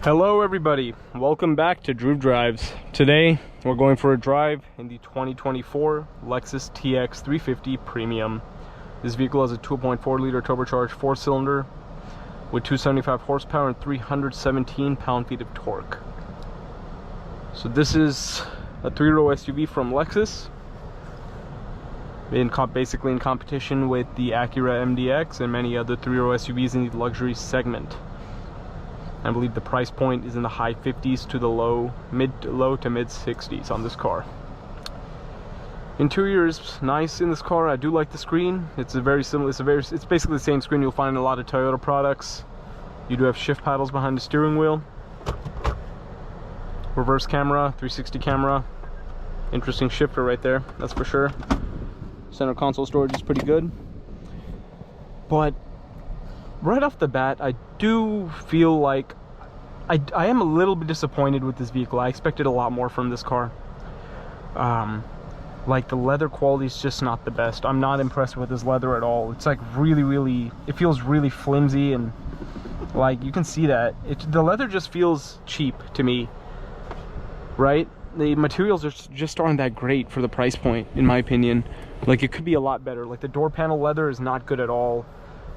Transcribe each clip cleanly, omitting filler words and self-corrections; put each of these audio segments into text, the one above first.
Hello everybody, welcome back to Drew Drives. Today we're going for a drive in the 2024 Lexus TX 350 Premium. This vehicle has a 2.4 liter turbocharged 4-cylinder with 275 horsepower and 317 pound-feet of torque. So this is a 3-row SUV from Lexus, basically in competition with the Acura MDX and many other 3-row SUVs in the luxury segment. I believe the price point is in the high 50s to the low to mid 60s on this car. Interior is nice in this car. I do like the screen. It's it's basically the same screen you'll find in a lot of Toyota products. You do have shift paddles behind the steering wheel. Reverse camera, 360 camera. Interesting shifter right there, that's for sure. Center console storage is pretty good. But right off the bat, I do feel like I am a little bit disappointed with this vehicle. I expected a lot more from this car. Like the leather quality is just not the best. I'm not impressed with this leather at all. It's like really, it feels really flimsy, and like you can see that the leather just feels cheap to me, right? The materials just aren't that great for the price point, in my opinion. Like it could be a lot better. Like the door panel leather is not good at all.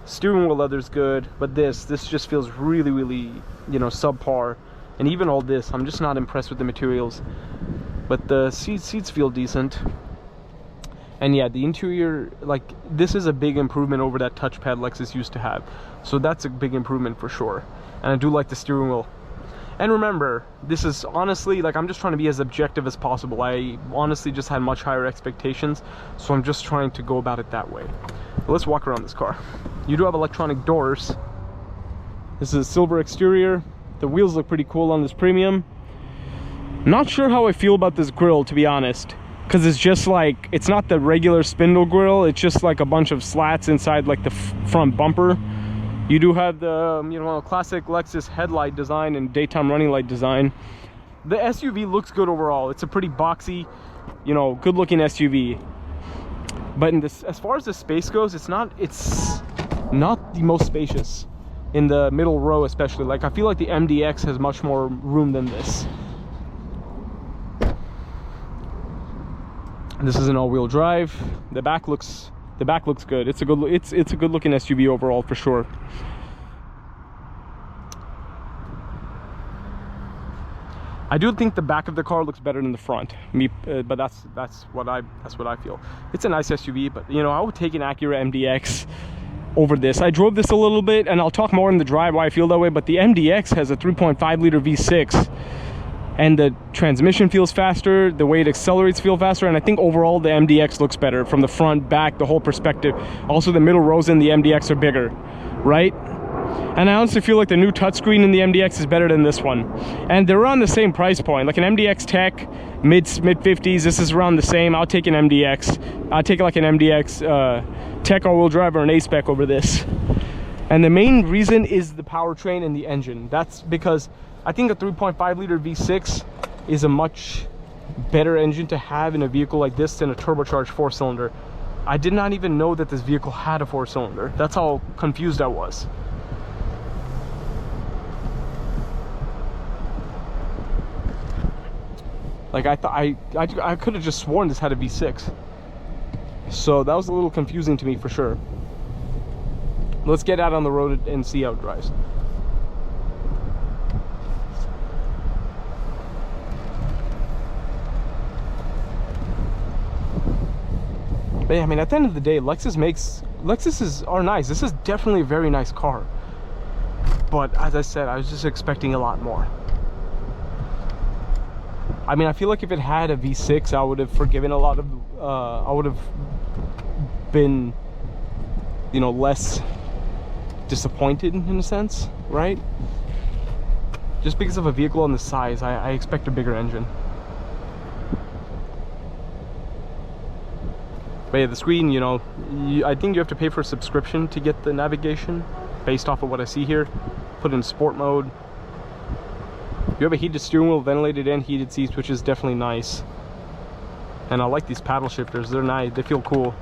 Steering wheel leather's good, but this just feels really, you know, subpar. And even all this, I'm just not impressed with the materials. But the seats feel decent. And yeah, the interior, like this is a big improvement over that touchpad Lexus used to have. So that's a big improvement for sure. And I do like the steering wheel. And remember, this is honestly, like, I'm just trying to be as objective as possible. I honestly just had much higher expectations, so I'm just trying to go about it that way. But let's walk around this car. You do have electronic doors. This is a silver exterior. The wheels look pretty cool on this Premium. Not sure how I feel about this grille, to be honest, because it's just like, it's not the regular spindle grille. It's just like a bunch of slats inside like the front bumper. You do have the, you know, classic Lexus headlight design and daytime running light design. The SUV looks good overall. It's a pretty boxy, you know, good looking SUV. But in this, as far as the space goes, it's not the most spacious in the middle row, especially. Like I feel like the MDX has much more room than this. This is an all-wheel drive. The back looks good. It's a good looking SUV overall for sure. I do think the back of the car looks better than the front. But that's what I feel. It's a nice SUV, but you know, I would take an Acura MDX over this. I drove this a little bit, and I'll talk more in the drive why I feel that way. But the MDX has a 3.5 liter V6. And the transmission feels faster, the way it accelerates feel faster, and I think overall the MDX looks better from the front, back, the whole perspective. Also the middle rows in the MDX are bigger, right? And I honestly feel like the new touchscreen in the MDX is better than this one. And they're around the same price point. Like an MDX Tech, mid 50s, this is around the same. I'll take an MDX. I'll take like an MDX Tech all-wheel drive or an A-Spec over this. And the main reason is the powertrain and the engine. That's because I think a 3.5 liter V6 is a much better engine to have in a vehicle like this than a turbocharged 4-cylinder. I did not even know that this vehicle had a 4-cylinder. That's how confused I was. Like I could have just sworn this had a V6. So that was a little confusing to me for sure. Let's get out on the road and see how it drives. But yeah, I mean, at the end of the day, Lexuses are nice. This is definitely a very nice car. But as I said, I was just expecting a lot more. I mean, I feel like if it had a V6, I would have forgiven a lot of, I would have been, you know, less disappointed in a sense, right? Just because of a vehicle on the size, I expect a bigger engine. But yeah, the screen, you know, I think you have to pay for a subscription to get the navigation based off of what I see here. Put it in sport mode. You have a heated steering wheel, ventilated and heated seats, which is definitely nice. And I like these paddle shifters. They're nice. They feel cool.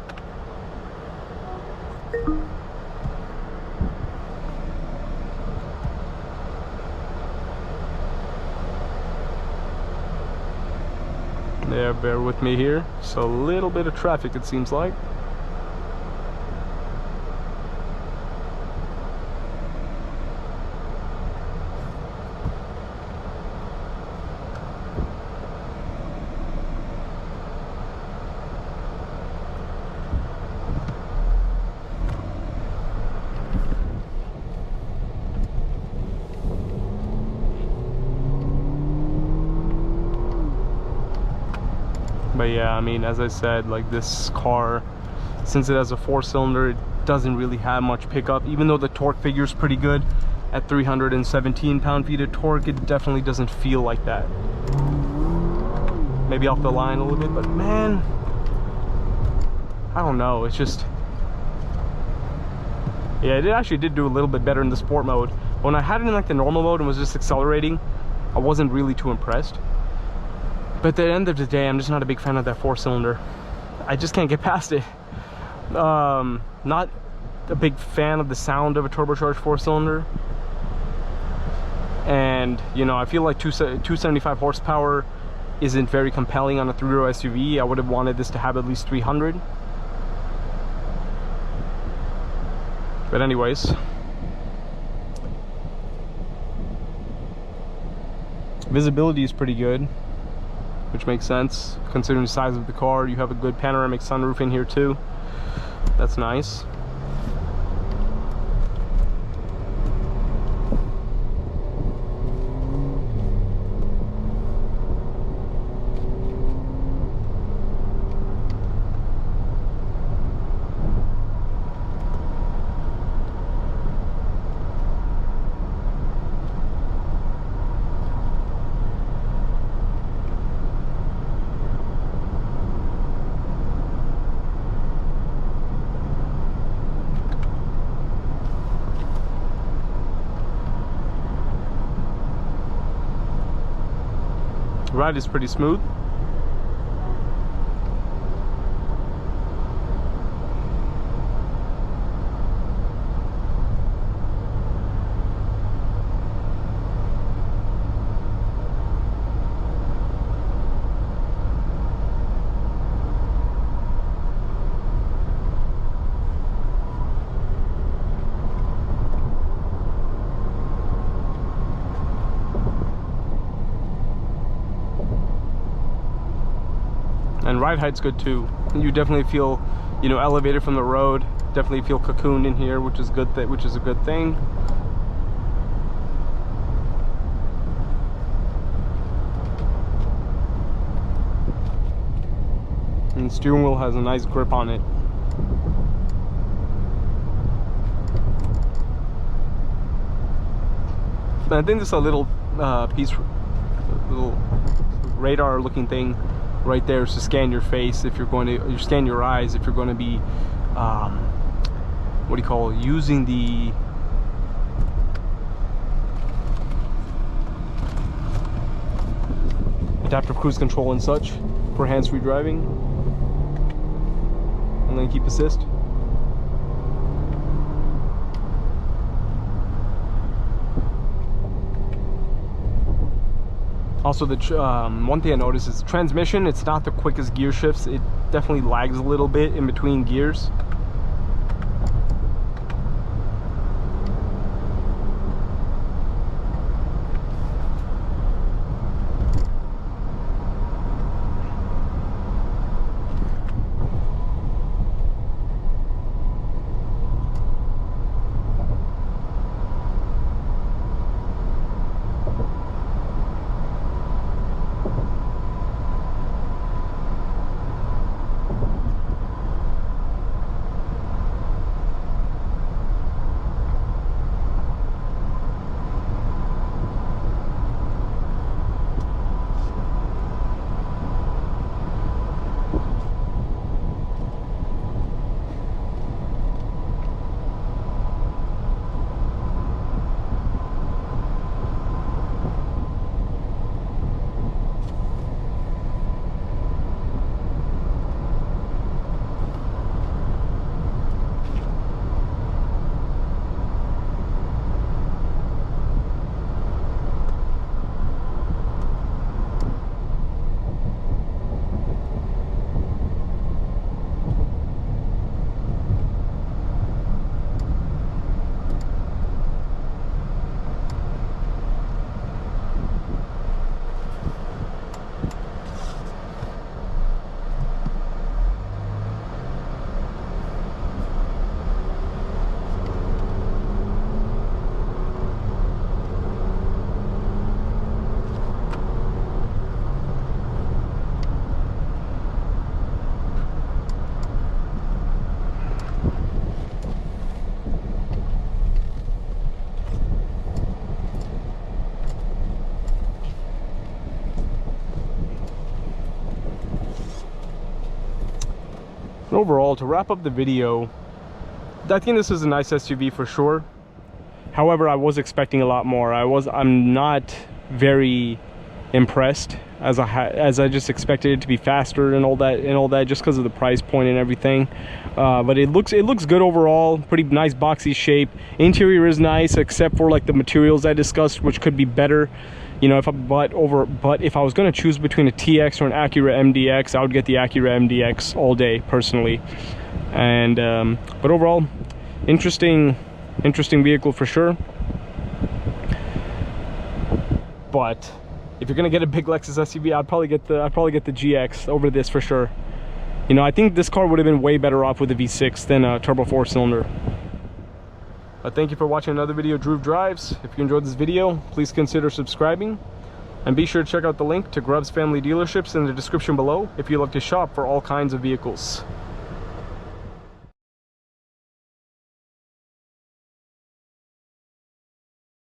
Yeah, bear with me here. Just a little bit of traffic, it seems like. But yeah, I mean, as I said, like this car, since it has a 4-cylinder, it doesn't really have much pickup. Even though the torque figure is pretty good at 317 pound-feet of torque, it definitely doesn't feel like that. Maybe off the line a little bit, but man, I don't know. It's just, yeah, it actually did do a little bit better in the sport mode. When I had it in like the normal mode and was just accelerating, I wasn't really too impressed. But at the end of the day, I'm just not a big fan of that 4-cylinder. I just can't get past it. Not a big fan of the sound of a turbocharged 4-cylinder. And, you know, I feel like 275 horsepower isn't very compelling on a 3-row SUV. I would have wanted this to have at least 300. But anyways. Visibility is pretty good, which makes sense considering the size of the car. You have a good panoramic sunroof in here too. That's nice. Ride is pretty smooth. And ride height's good too. You definitely feel, you know, elevated from the road. Definitely feel cocooned in here, which is good. Which is a good thing. And the steering wheel has a nice grip on it. And I think there's a little little radar-looking thing right there is to scan your face if you're going to, you scan your eyes if you're going to be, what do you call it, using the adaptive cruise control and such for hands-free driving, and then keep assist. Also, the one thing I noticed is the transmission. It's not the quickest gear shifts. It definitely lags a little bit in between gears. Overall, to wrap up the video, I think this is a nice SUV for sure. However, I was expecting a lot more. I'm not very impressed, as I just expected it to be faster and all that just because of the price point and everything. But it looks good overall. Pretty nice boxy shape. Interior is nice, except for like the materials I discussed, which could be better. You know, but if I was going to choose between a TX or an Acura MDX, I would get the Acura MDX all day personally. And but overall, interesting vehicle for sure. But if you're gonna get a big Lexus SUV, I'd probably get the GX over this for sure. You know, I think this car would have been way better off with a V6 than a turbo 4-cylinder. Thank you for watching another video of Drew Drives. If you enjoyed this video, please consider subscribing, and be sure to check out the link to Grubbs Family Dealerships in the description below if you'd like to shop for all kinds of vehicles.